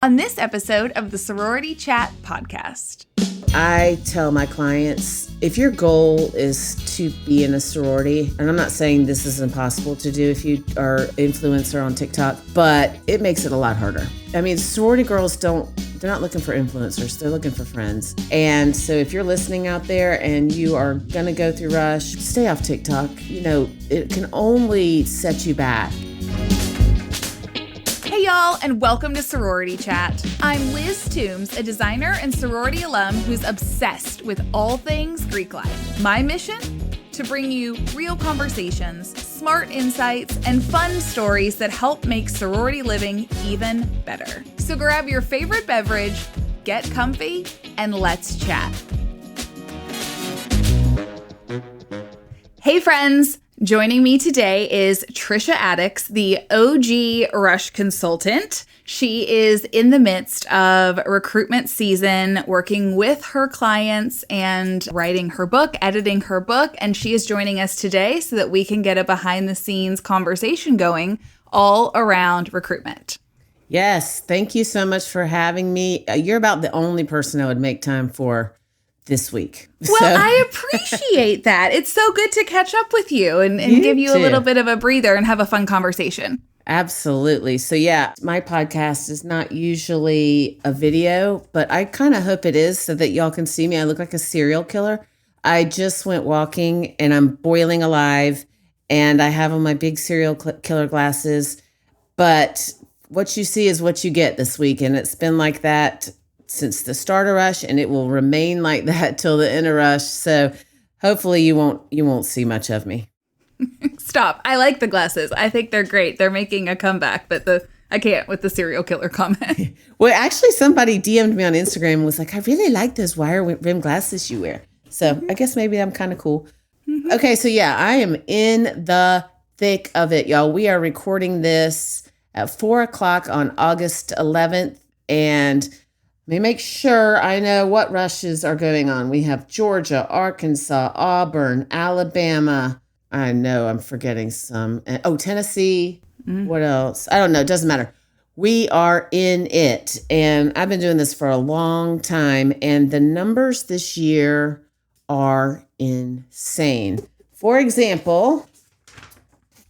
on this episode of the Sorority Chat podcast. I tell my clients, if your goal is to be in a sorority, and I'm not saying this is impossible to do if you are an influencer on TikTok, but it makes it a lot harder. I mean, sorority girls they're not looking for influencers, they're looking for friends. And so if you're listening out there and you are gonna go through Rush, stay off TikTok. You know, it can only set you back. Hey y'all, and welcome to Sorority Chat. I'm Liz Toombs, a designer and sorority alum who's obsessed with all things Greek life. My mission? To bring you real conversations, smart insights, and fun stories that help make sorority living even better. So grab your favorite beverage, get comfy, and let's chat. Hey friends! Joining me today is Trisha Addicks, the OG Rush consultant. She is in the midst of recruitment season, working with her clients and writing her book, editing her book, and she is joining us today so that we can get a behind-the-scenes conversation going all around recruitment. Yes, thank you so much for having me. You're about the only person I would make time for this week. Well, I appreciate that. It's so good to catch up with you and give you a little bit of a breather and have a fun conversation. Absolutely. So yeah, my podcast is not usually a video, but I kind of hope it is so that y'all can see me. I look like a serial killer. I just went walking and I'm boiling alive and I have on my big serial killer glasses. But what you see is what you get this week. And it's been like that since the start of Rush, and it will remain like that till the end of Rush. So hopefully you won't see much of me. Stop. I like the glasses. I think they're great. They're making a comeback, but I can't with the serial killer comment. Well, actually somebody DM'd me on Instagram and was like, I really like those wire rim glasses you wear. So I guess maybe I'm kind of cool. Mm-hmm. Okay, so yeah, I am in the thick of it, y'all. We are recording this at 4:00 on August 11th, and let me make sure I know what rushes are going on. We have Georgia, Arkansas, Auburn, Alabama. I know I'm forgetting some. Tennessee. What else? I don't know. It doesn't matter. We are in it. And I've been doing this for a long time. And the numbers this year are insane. For example,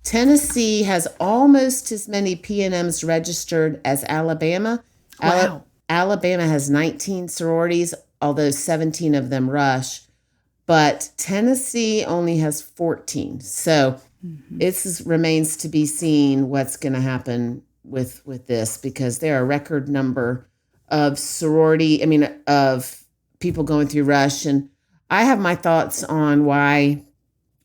Tennessee has almost as many P&Ms registered as Alabama. Wow. Alabama has 19 sororities, although 17 of them Rush, but Tennessee only has 14. So it remains to be seen what's going to happen with this, because there are a record number of of people going through Rush. And I have my thoughts on why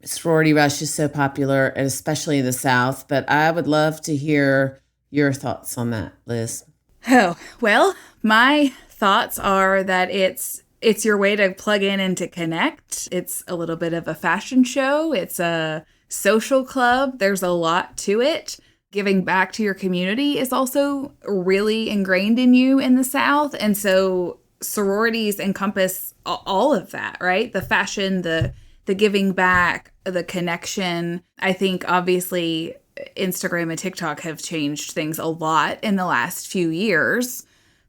sorority Rush is so popular, and especially in the South, but I would love to hear your thoughts on that, Liz. Oh, well, my thoughts are that it's your way to plug in and to connect. It's a little bit of a fashion show. It's a social club. There's a lot to it. Giving back to your community is also really ingrained in you in the South. And so sororities encompass all of that, right? The fashion, the giving back, the connection. I think obviously Instagram and TikTok have changed things a lot in the last few years.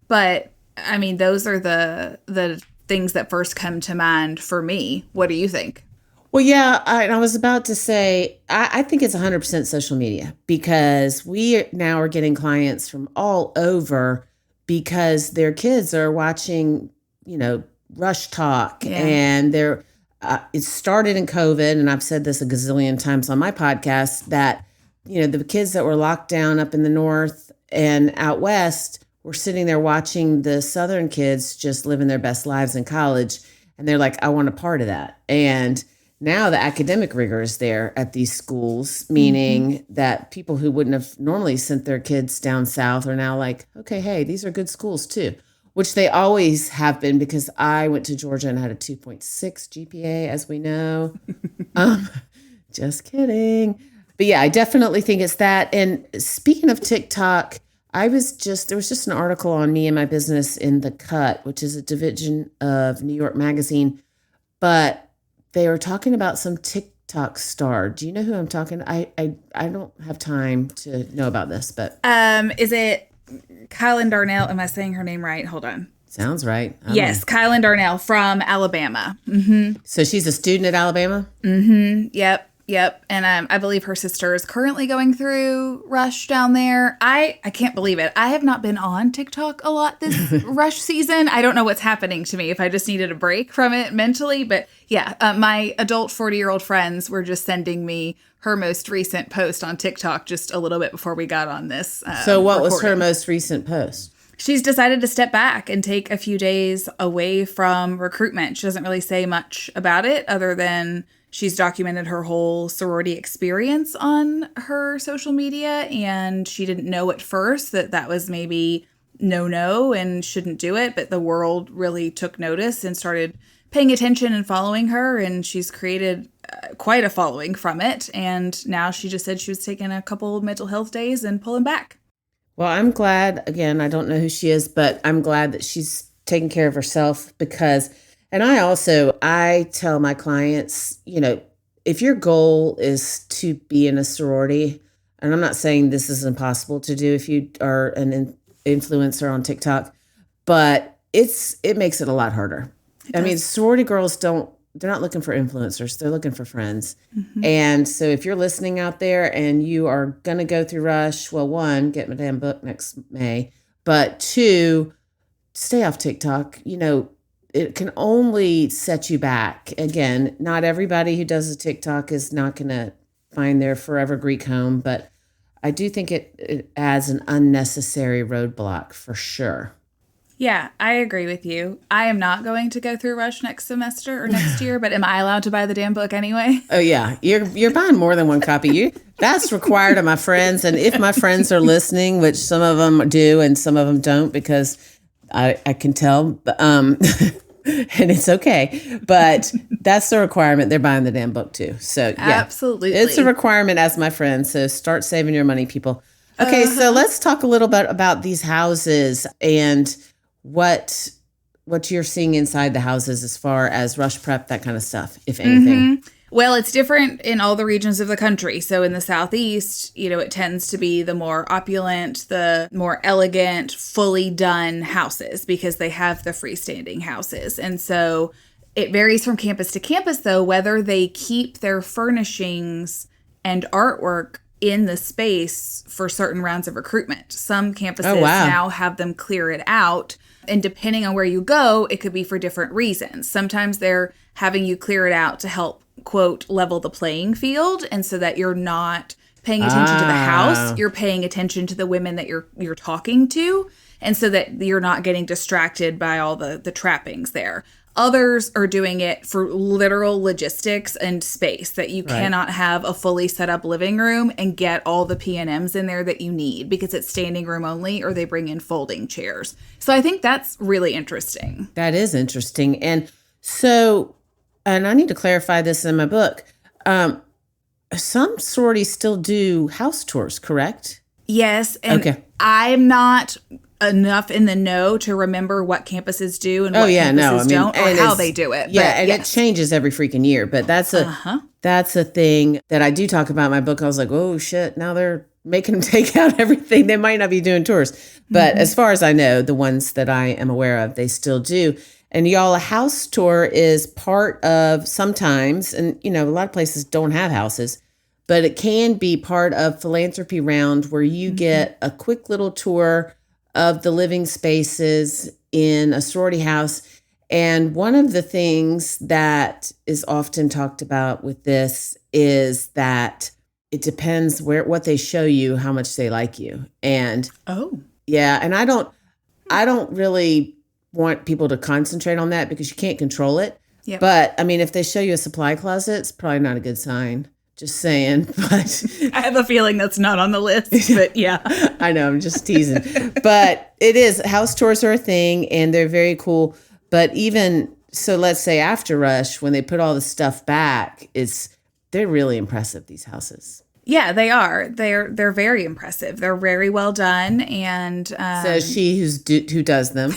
But I mean, those are the things that first come to mind for me. What do you think? Well, yeah, I was about to say, I think it's 100% social media, because we now are getting clients from all over because their kids are watching, Rush Talk, and it started in COVID. And I've said this a gazillion times on my podcast that, the kids that were locked down up in the North and out West were sitting there watching the Southern kids just living their best lives in college. And they're like, I want a part of that. And now the academic rigor is there at these schools, meaning that people who wouldn't have normally sent their kids down south are now like, okay, hey, these are good schools too, which they always have been, because I went to Georgia and had a 2.6 GPA, as we know. Just kidding. But yeah, I definitely think it's that. And speaking of TikTok, there was just an article on me and my business in The Cut, which is a division of New York Magazine, but they were talking about some TikTok star. Do you know who I'm talking? I don't have time to know about this, but is it Kylan Darnell. Am I saying her name right? Hold on. Sounds right. Yes, Kylan Darnell from Alabama. So she's a student at Alabama? Yep. And I believe her sister is currently going through Rush down there. I can't believe it. I have not been on TikTok a lot this Rush season. I don't know what's happening to me, if I just needed a break from it mentally. But yeah, my adult 40-year-old friends were just sending me her most recent post on TikTok just a little bit before we got on this. So what was her most recent post? She's decided to step back and take a few days away from recruitment. She doesn't really say much about it other than she's documented her whole sorority experience on her social media, and she didn't know at first that was maybe no and shouldn't do it, but the world really took notice and started paying attention and following her, and she's created quite a following from it, and now she just said she was taking a couple mental health days and pulling back. Well, I'm glad, again, I don't know who she is, but I'm glad that she's taking care of herself because, and I tell my clients, if your goal is to be in a sorority, and I'm not saying this is impossible to do if you are an influencer on TikTok, but it makes it a lot harder. I mean, sorority girls they're not looking for influencers. They're looking for friends. And so if you're listening out there and you are going to go through Rush, well, one, get my damn book next May. But two, stay off TikTok. It can only set you back. Again, not everybody who does a TikTok is not going to find their forever Greek home. But I do think it adds an unnecessary roadblock for sure. Yeah, I agree with you. I am not going to go through Rush next semester or next year, but am I allowed to buy the damn book anyway? Oh, yeah. You're buying more than one copy. That's required of my friends. And if my friends are listening, which some of them do and some of them don't, because I can tell, and it's okay. But that's the requirement. They're buying the damn book too. So, yeah. Absolutely. It's a requirement as my friend. So start saving your money, people. Okay, so let's talk a little bit about these houses and what you're seeing inside the houses as far as rush prep, that kind of stuff, if anything. Well, it's different in all the regions of the country. So in the Southeast, it tends to be the more opulent, the more elegant, fully done houses because they have the freestanding houses. And so it varies from campus to campus, though, whether they keep their furnishings and artwork in the space for certain rounds of recruitment. Some campuses now have them clear it out. And depending on where you go, it could be for different reasons. Sometimes they're having you clear it out to help, quote, level the playing field. And so that you're not paying attention to the house, you're paying attention to the women that you're talking to. And so that you're not getting distracted by all the trappings there. Others are doing it for literal logistics and space, that you cannot have a fully set up living room and get all the P&Ms in there that you need because it's standing room only, or they bring in folding chairs. So I think that's really interesting. That is interesting. And so, and I need to clarify this in my book. Some sororities still do house tours, correct? Yes. And I'm not enough in the know to remember what campuses do and what campuses don't, or how they do it. Yeah, but it changes every freaking year. But that's a thing that I do talk about in my book. I was like, oh shit, now they're making them take out everything. They might not be doing tours. But as far as I know, the ones that I am aware of, they still do. And y'all, a house tour is part of sometimes, and a lot of places don't have houses, but it can be part of philanthropy round where you get a quick little tour of the living spaces in a sorority house. And one of the things that is often talked about with this is that it depends what they show you, how much they like you. And and I don't really want people to concentrate on that because you can't control it. Yep. But I mean, if they show you a supply closet, it's probably not a good sign. Just saying, but I have a feeling that's not on the list, but yeah. I know, I'm just teasing. But it is, house tours are a thing and they're very cool. But even, so let's say after Rush, when they put all the stuff back, they're really impressive, these houses. Yeah, they are. They're very impressive. They're very well done. And so she who does them.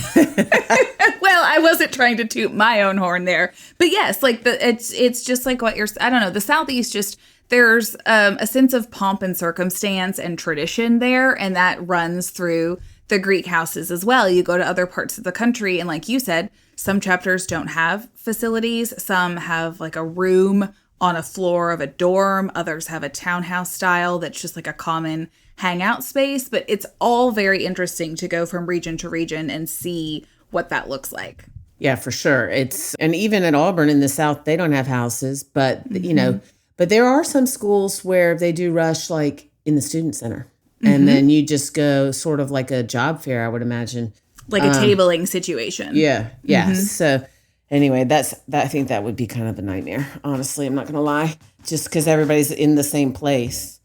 Well, I wasn't trying to toot my own horn there, but yes, like it's just like what I don't know. The Southeast there's a sense of pomp and circumstance and tradition there, and that runs through the Greek houses as well. You go to other parts of the country, and like you said, some chapters don't have facilities. Some have like a room on a floor of a dorm. Others have a townhouse style that's just like a common hangout space. But it's all very interesting to go from region to region and see what that looks like. Yeah, for sure. And even at Auburn in the South, they don't have houses, but but there are some schools where they do rush like in the student center. And then you just go sort of like a job fair, I would imagine. Like a tabling situation. Yeah. Yeah. So anyway, I think that would be kind of a nightmare. Honestly, I'm not going to lie, just because everybody's in the same place.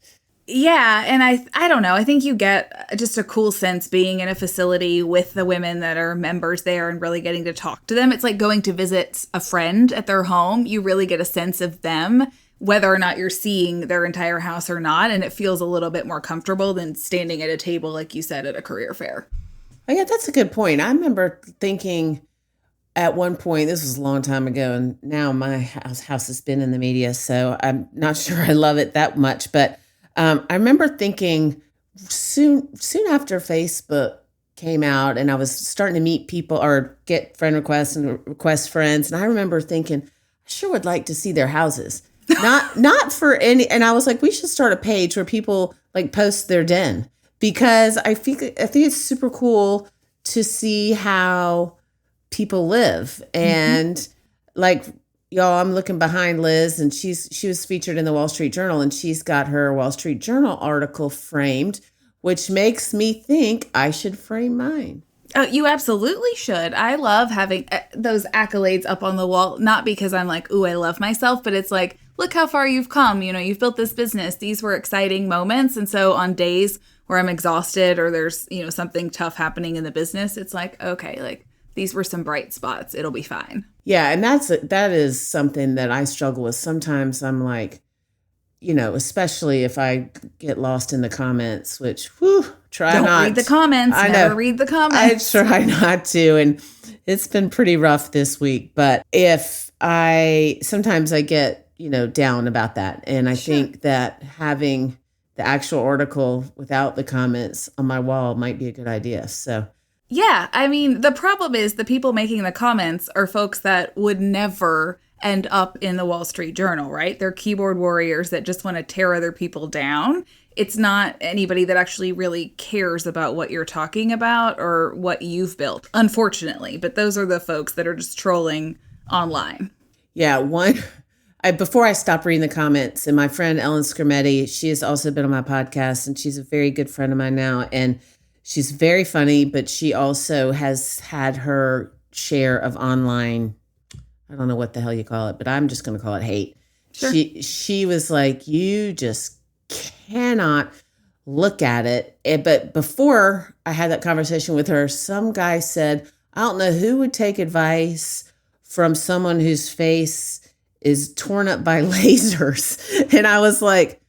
Yeah, and I don't know. I think you get just a cool sense being in a facility with the women that are members there and really getting to talk to them. It's like going to visit a friend at their home. You really get a sense of them, whether or not you're seeing their entire house or not, and it feels a little bit more comfortable than standing at a table, like you said, at a career fair. Oh, yeah, that's a good point. I remember thinking at one point, this was a long time ago, and now my house has been in the media, so I'm not sure I love it that much, but I remember thinking soon after Facebook came out and I was starting to meet people or get friend requests and request friends. And I remember thinking, I sure would like to see their houses. Not for any. And I was like, we should start a page where people like post their den, because I think it's super cool to see how people live. And like, y'all, I'm looking behind Liz, and she was featured in the Wall Street Journal, and she's got her Wall Street Journal article framed, which makes me think I should frame mine. Oh, you absolutely should. I love having those accolades up on the wall, not because I'm like, ooh, I love myself, but it's like, look how far you've come. You know, you've built this business. These were exciting moments. And so on days where I'm exhausted or there's, you know, something tough happening in the business, it's like, okay, like these were some bright spots. It'll be fine. Yeah, and that is something that I struggle with. Sometimes I'm like, you know, especially if I get lost in the comments, which, Don't read the comments. Never read the comments. I try not to, and it's been pretty rough this week. But sometimes I get, you know, down about that. And I think that having the actual article without the comments on my wall might be a good idea. So yeah, I mean, the problem is the people making the comments are folks that would never end up in the Wall Street Journal, right? They're keyboard warriors that just want to tear other people down. It's not anybody that actually really cares about what you're talking about or what you've built, unfortunately. But those are the folks that are just trolling online. Yeah, before I stopped reading the comments, and my friend Ellen Scrimetti, she has also been on my podcast, and she's a very good friend of mine now, and she's very funny, but she also has had her share of online, I don't know what the hell you call it, but I'm just going to call it hate. Sure. She was like, you just cannot look at it. But before I had that conversation with her, some guy said, I don't know who would take advice from someone whose face is torn up by lasers. And I was like,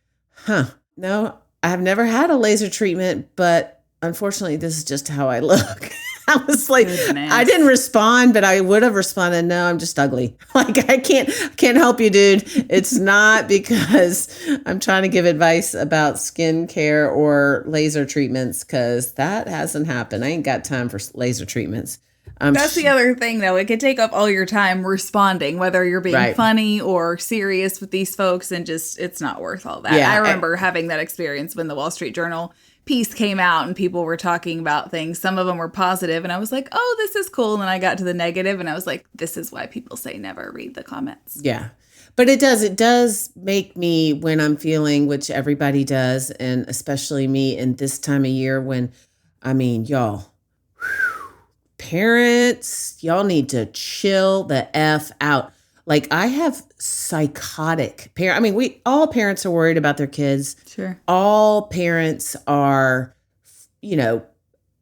no, I've never had a laser treatment, but unfortunately, this is just how I look. I was like, goodness. I didn't respond, but I would have responded, no, I'm just ugly. Like, I can't help you, dude. It's not because I'm trying to give advice about skincare or laser treatments, because that hasn't happened. I ain't got time for laser treatments. That's the other thing, though. It could take up all your time responding, whether you're being funny or serious with these folks, and just, it's not worth all that. Yeah, I remember having that experience when the Wall Street Journal piece came out and people were talking about things. Some of them were positive, and I was like, oh, this is cool. And then I got to the negative, and I was like, this is why people say never read the comments. Yeah. But it does make me, when I'm feeling, which everybody does, and especially me in this time of year when, I mean, y'all, parents, y'all need to chill the F out. Like, I have psychotic parents. I mean, all parents are worried about their kids. Sure. All parents are, you know,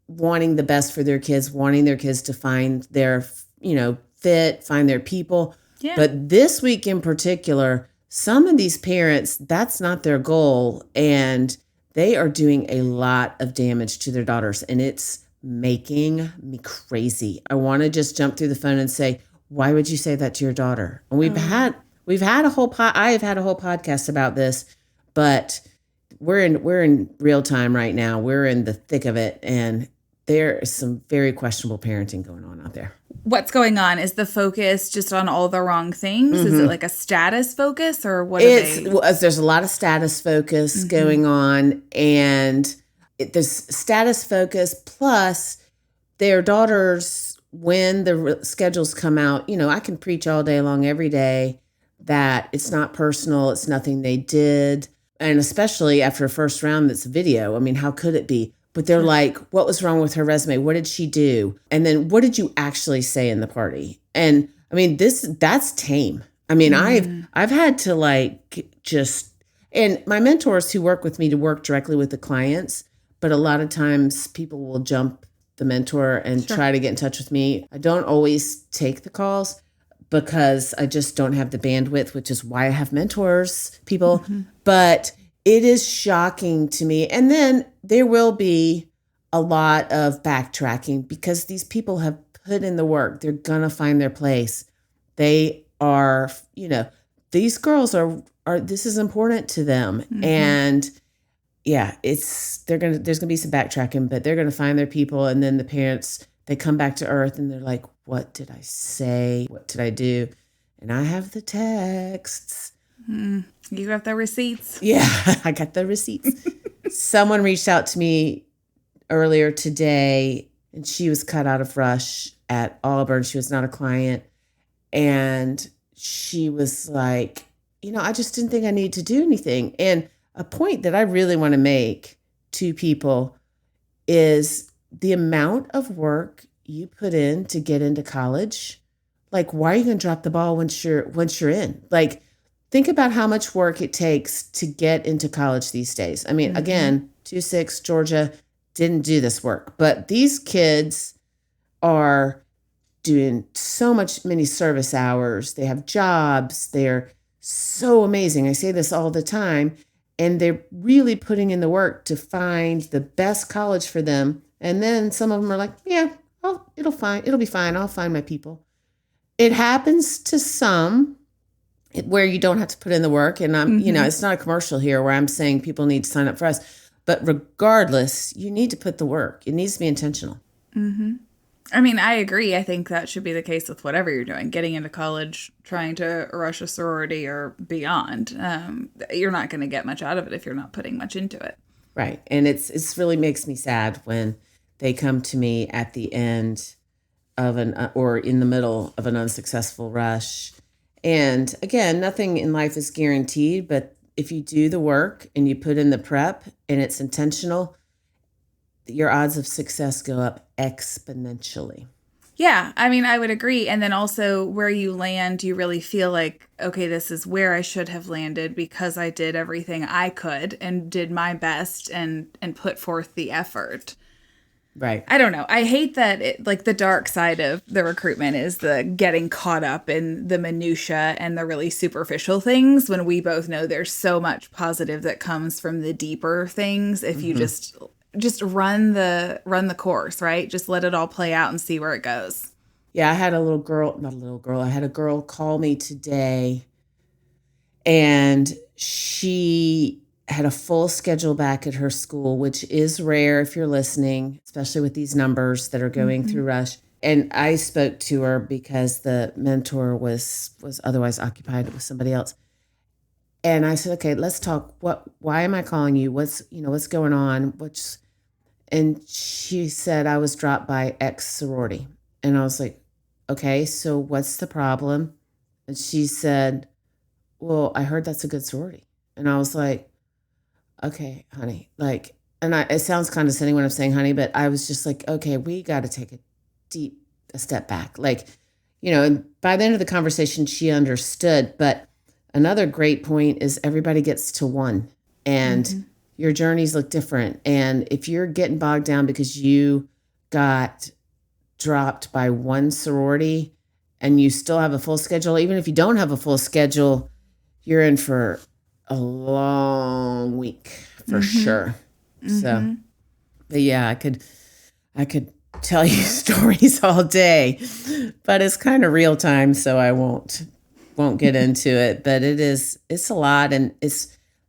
wanting the best for their kids, wanting their kids to find their, you know, fit, find their people. Yeah. But this week in particular, some of these parents, that's not their goal. And they are doing a lot of damage to their daughters. And it's making me crazy. I want to just jump through the phone and say, why would you say that to your daughter? And we've had a whole I have had a whole podcast about this, but we're in real time right now. We're in the thick of it, and there is some very questionable parenting going on out there. What's going on? Is the focus just on all the wrong things? Is it like a status focus, or what are they? There's a lot of status focus going on, and there's status focus plus their daughters, when the schedules come out, I can preach all day long every day that it's not personal, it's nothing they did. And especially after a first round that's video. I mean, how could it be? But they're like, what was wrong with her resume? What did she do? And then what did you actually say in the party? And I mean, that's tame. I mean, I've had to and my mentors who work with me to work directly with the clients, but a lot of times people will jump the mentor and try to get in touch with me. I don't always take the calls because I just don't have the bandwidth, which is why I have mentors, people. But it is shocking to me. And then there will be a lot of backtracking because these people have put in the work. They're going to find their place. They are, these girls are this is important to them. And yeah, there's going to be some backtracking, but they're going to find their people. And then the parents, they come back to earth and they're like, what did I say? What did I do? And I have the texts. You got the receipts? Yeah, I got the receipts. Someone reached out to me earlier today, and she was cut out of Rush at Auburn. She was not a client. And she was like, I just didn't think I needed to do anything. And a point that I really want to make to people is the amount of work you put in to get into college. Like, why are you going to drop the ball once you're in? Like, think about how much work it takes to get into college these days. I mean, again, 2-6 Georgia didn't do this work, but these kids are doing many service hours. They have jobs. They're so amazing. I say this all the time, and they're really putting in the work to find the best college for them. And then some of them are like, yeah, it'll be fine. I'll find my people. It happens to some where you don't have to put in the work. And it's not a commercial here where I'm saying people need to sign up for us. But regardless, you need to put the work. It needs to be intentional. I mean, I agree. I think that should be the case with whatever you're doing. Getting into college, trying to rush a sorority or beyond. You're not going to get much out of it if you're not putting much into it. Right. And it's really makes me sad when they come to me at the end of or in the middle of an unsuccessful rush. And again, nothing in life is guaranteed, but if you do the work and you put in the prep and it's intentional, your odds of success go up exponentially. Yeah, I mean, I would agree. And then also where you land, you really feel like, okay, this is where I should have landed because I did everything I could and did my best and put forth the effort. Right. I don't know. I hate that the dark side of the recruitment is the getting caught up in the minutia and the really superficial things when we both know there's so much positive that comes from the deeper things if you just run the course, right? Just let it all play out and see where it goes. Yeah, I had I had a girl call me today, and she had a full schedule back at her school, which is rare if you're listening, especially with these numbers that are going through Rush. And I spoke to her because the mentor was otherwise occupied with somebody else. And I said, okay, let's talk. Why am I calling you? What's going on? And she said, I was dropped by X sorority. And I was like, okay, so what's the problem? And she said, well, I heard that's a good sorority. And I was like, okay, honey, it sounds condescending when I'm saying honey, but I was just like, okay, we got to take a step back. And by the end of the conversation, she understood. But another great point is everybody gets to one, and your journeys look different. And if you're getting bogged down because you got dropped by one sorority and you still have a full schedule, even if you don't have a full schedule, you're in for a long week for sure. So, but yeah, I could tell you stories all day, but it's kind of real time, so I won't get into it. But it's a lot, and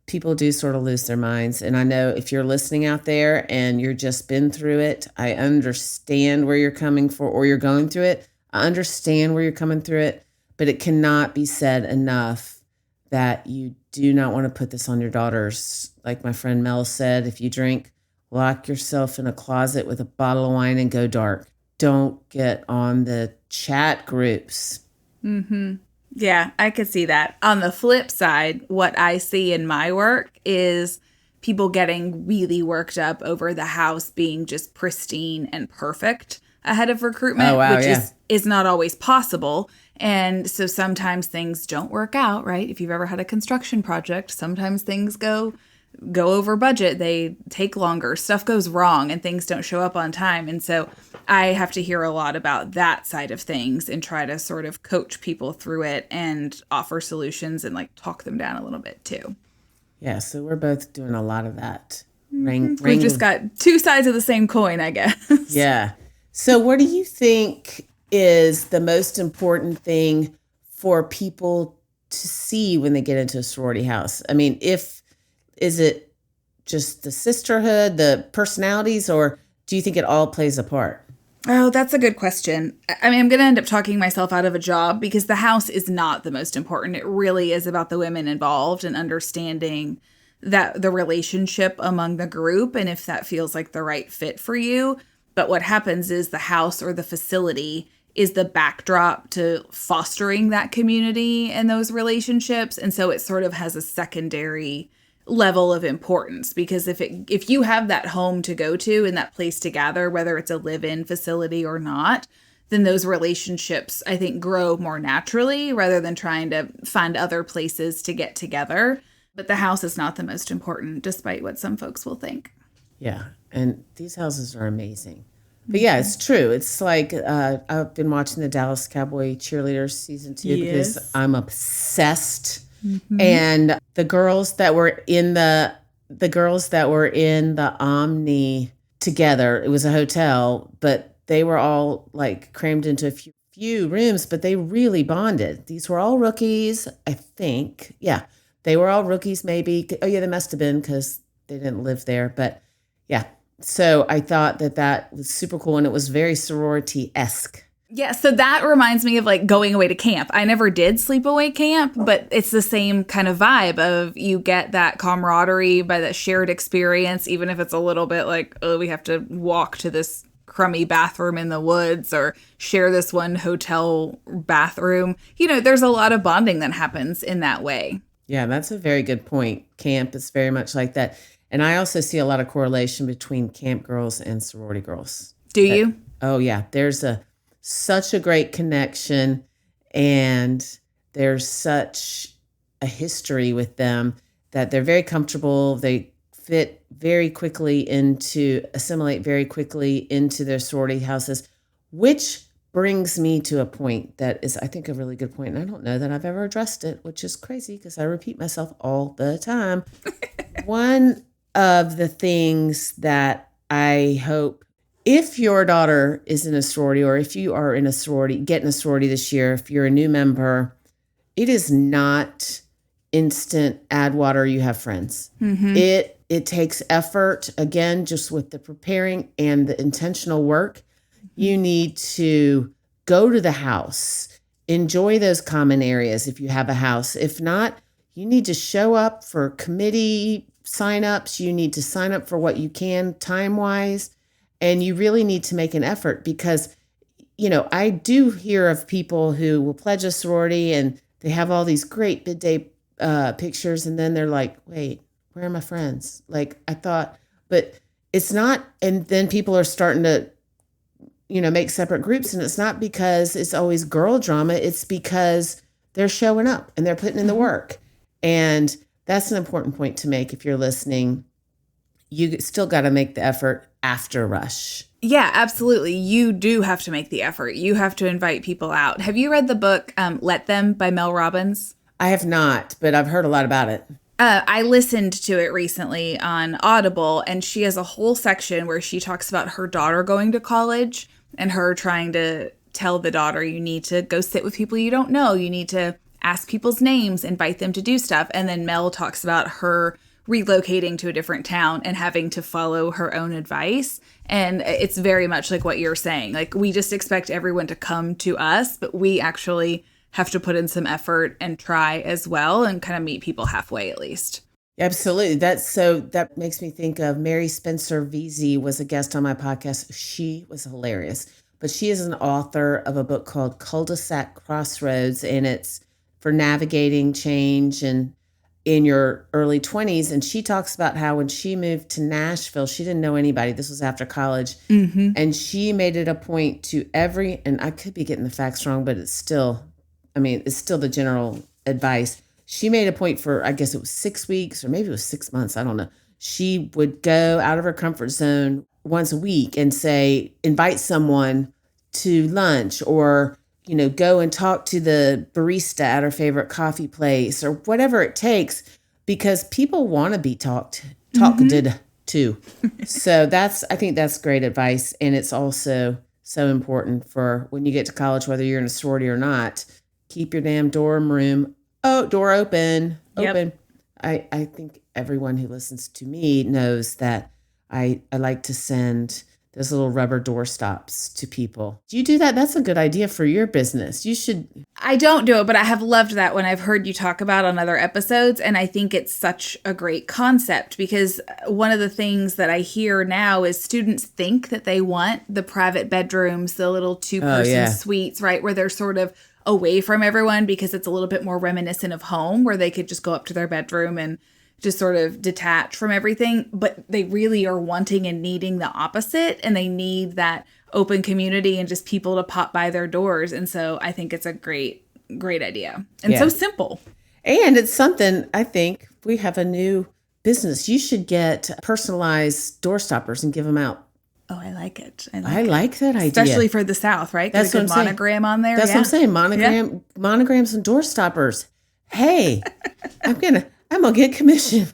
people do sort of lose their minds. And I know if you're listening out there and you're just been through it, I understand where you're coming from, or you're going through it. I understand where you're coming through it, but it cannot be said enough that you do not want to put this on your daughters. Like my friend Mel said, if you drink, lock yourself in a closet with a bottle of wine and go dark. Don't get on the chat groups. Mm-hmm. Yeah, I could see that. On the flip side, what I see in my work is people getting really worked up over the house being just pristine and perfect ahead of recruitment, which is not always possible. And so sometimes things don't work out, right? If you've ever had a construction project, sometimes things go over budget, they take longer, stuff goes wrong, and things don't show up on time. And so I have to hear a lot about that side of things and try to sort of coach people through it and offer solutions and like talk them down a little bit too. Yeah, so we're both doing a lot of that. We've just got two sides of the same coin, I guess. Yeah. So what do you think is the most important thing for people to see when they get into a sorority house? I mean, is it just the sisterhood, the personalities, or do you think it all plays a part? Oh, that's a good question. I mean, I'm going to end up talking myself out of a job because the house is not the most important. It really is about the women involved and understanding that the relationship among the group and if that feels like the right fit for you. But what happens is the house or the facility is the backdrop to fostering that community and those relationships. And so it sort of has a secondary level of importance because if you have that home to go to and that place to gather, whether it's a live-in facility or not, then those relationships, I think, grow more naturally rather than trying to find other places to get together. But the house is not the most important, despite what some folks will think. Yeah, and these houses are amazing. But yeah, it's true. It's like I've been watching the Dallas Cowboy Cheerleaders season 2 because I'm obsessed. Mm-hmm. And the girls that were in the Omni together, it was a hotel, but they were all like crammed into a few rooms, but they really bonded. These were all rookies, I think. Yeah, they were all rookies maybe. Oh yeah, they must have been because they didn't live there. But yeah, so I thought that was super cool, and it was very sorority-esque. Yeah, so that reminds me of like going away to camp. I never did sleepaway camp, but it's the same kind of vibe of you get that camaraderie by that shared experience, even if it's a little bit like, oh, we have to walk to this crummy bathroom in the woods or share this one hotel bathroom. You know, there's a lot of bonding that happens in that way. Yeah, that's a very good point. Camp is very much like that. And I also see a lot of correlation between camp girls and sorority girls. Do you? Oh, yeah. There's such a great connection, and there's such a history with them that they're very comfortable. They assimilate very quickly into their sorority houses, which brings me to a point that is, I think, a really good point. And I don't know that I've ever addressed it, which is crazy because I repeat myself all the time. One of the things that I hope, if your daughter is in a sorority, or if you are in a sorority, get in a sorority this year, if you're a new member, it is not instant add water, you have friends. Mm-hmm. It takes effort, again, just with the preparing and the intentional work. You need to go to the house, enjoy those common areas if you have a house. If not, you need to show up for committee signups. You need to sign up for what you can time-wise. And you really need to make an effort because, you know, I do hear of people who will pledge a sorority and they have all these great bid day pictures. And then they're like, wait, where are my friends? Like I thought, but it's not. And then people are starting to, you know, make separate groups. And it's not because it's always girl drama. It's because they're showing up and they're putting in the work. And that's an important point to make if you're listening. You still got to make the effort after rush. Yeah, absolutely. You do have to make the effort. You have to invite people out. Have you read the book Let Them by Mel Robbins? I have not, but I've heard a lot about it. I listened to it recently on Audible, and she has a whole section where she talks about her daughter going to college and her trying to tell the daughter, you need to go sit with people you don't know. You need to ask people's names, invite them to do stuff. And then Mel talks about her relocating to a different town and having to follow her own advice. And it's very much like what you're saying. Like, we just expect everyone to come to us, but we actually have to put in some effort and try as well and kind of meet people halfway at least. Absolutely. That makes me think of Mary Spencer Veazey was a guest on my podcast. She was hilarious, but she is an author of a book called Cul-de-sac Crossroads, and it's for navigating change and in your early 20s. And she talks about how when she moved to Nashville, she didn't know anybody. This was after college. Mm-hmm. And she made it a point to and I could be getting the facts wrong, but it's still the general advice. She made a point for, I guess it was 6 weeks or maybe it was 6 months. I don't know. She would go out of her comfort zone once a week and say, invite someone to lunch, or go and talk to the barista at her favorite coffee place, or whatever it takes, because people want to be talked to. So I think that's great advice. And it's also so important for when you get to college, whether you're in a sorority or not, keep your damn dorm room, door open. Yep. I think everyone who listens to me knows that I like to send those little rubber door stops to people. Do you do that? That's a good idea for your business. You should. I don't do it, but I have loved that when I've heard you talk about on other episodes. And I think it's such a great concept, because one of the things that I hear now is students think that they want the private bedrooms, the little 2-person suites, right? Where they're sort of away from everyone, because it's a little bit more reminiscent of home, where they could just go up to their bedroom and just sort of detach from everything. But they really are wanting and needing the opposite, and they need that open community and just people to pop by their doors. And so I think it's a great idea, and so simple. And it's something, I think we have a new business. You should get personalized door stoppers and give them out. Oh, I like it. I like that idea. Especially for the South, right? That's what I'm saying. Monogram on there. That's what I'm saying. Monograms and door stoppers. Hey, I'm gonna get commission.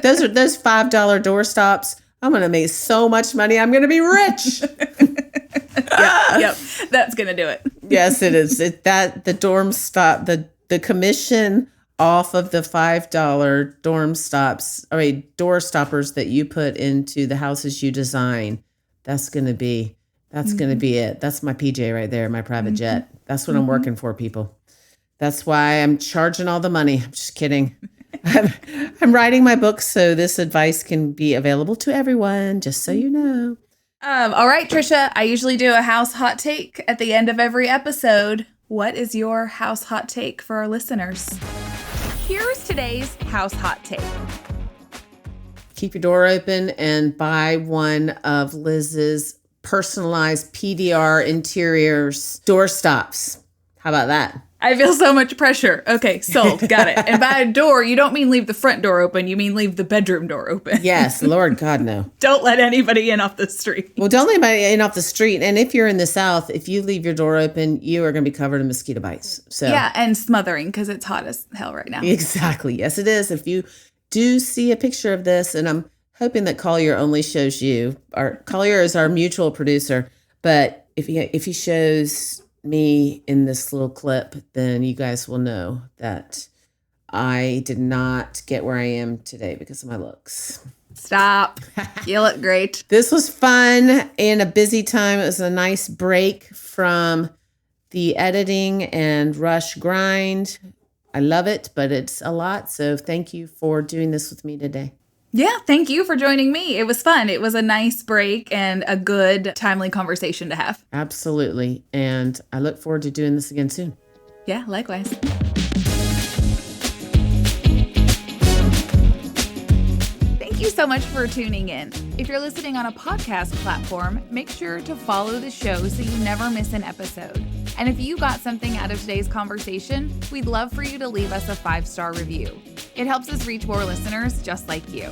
Those $5 door stops. I'm gonna make so much money. I'm gonna be rich. Yep. That's gonna do it. Yes, it is. The dorm stop, the commission off of the $5 door stoppers that you put into the houses you design. That's gonna be it. That's my PJ right there, my private jet. That's what I'm working for, people. That's why I'm charging all the money. I'm just kidding. I'm writing my book, so this advice can be available to everyone, just so you know. All right, Trisha, I usually do a house hot take at the end of every episode. What is your house hot take for our listeners? Here's today's house hot take. Keep your door open and buy one of Liz's personalized PDR interiors door stops. How about that? I feel so much pressure. Okay, sold. Got it. And by a door, you don't mean leave the front door open. You mean leave the bedroom door open. Yes, Lord God, no. Don't let anybody in off the street. Well, don't let anybody in off the street. And if you're in the South, if you leave your door open, you are going to be covered in mosquito bites. So yeah, and smothering, because it's hot as hell right now. Exactly. Yes, it is. If you do see a picture of this, and I'm hoping that Collier only shows you. Collier is our mutual producer, but if he shows me in this little clip, then you guys will know that I did not get where I am today because of my looks. Stop. You look great. This was fun and a busy time. It was a nice break from the editing and rush grind. I love it, but it's a lot. So thank you for doing this with me today. Yeah, thank you for joining me. It was fun. It was a nice break and a good, timely conversation to have. Absolutely. And I look forward to doing this again soon. Yeah, likewise. Thank you so much for tuning in. If you're listening on a podcast platform, make sure to follow the show so you never miss an episode. And if you got something out of today's conversation, we'd love for you to leave us a 5-star review. It helps us reach more listeners just like you.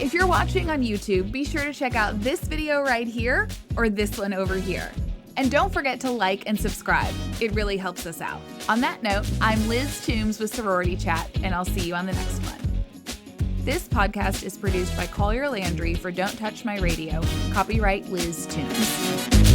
If you're watching on YouTube, be sure to check out this video right here or this one over here. And don't forget to like and subscribe. It really helps us out. On that note, I'm Liz Toombs with Sorority Chat, and I'll see you on the next one. This podcast is produced by Collier Landry for Don't Touch My Radio. Copyright Liz Toombs.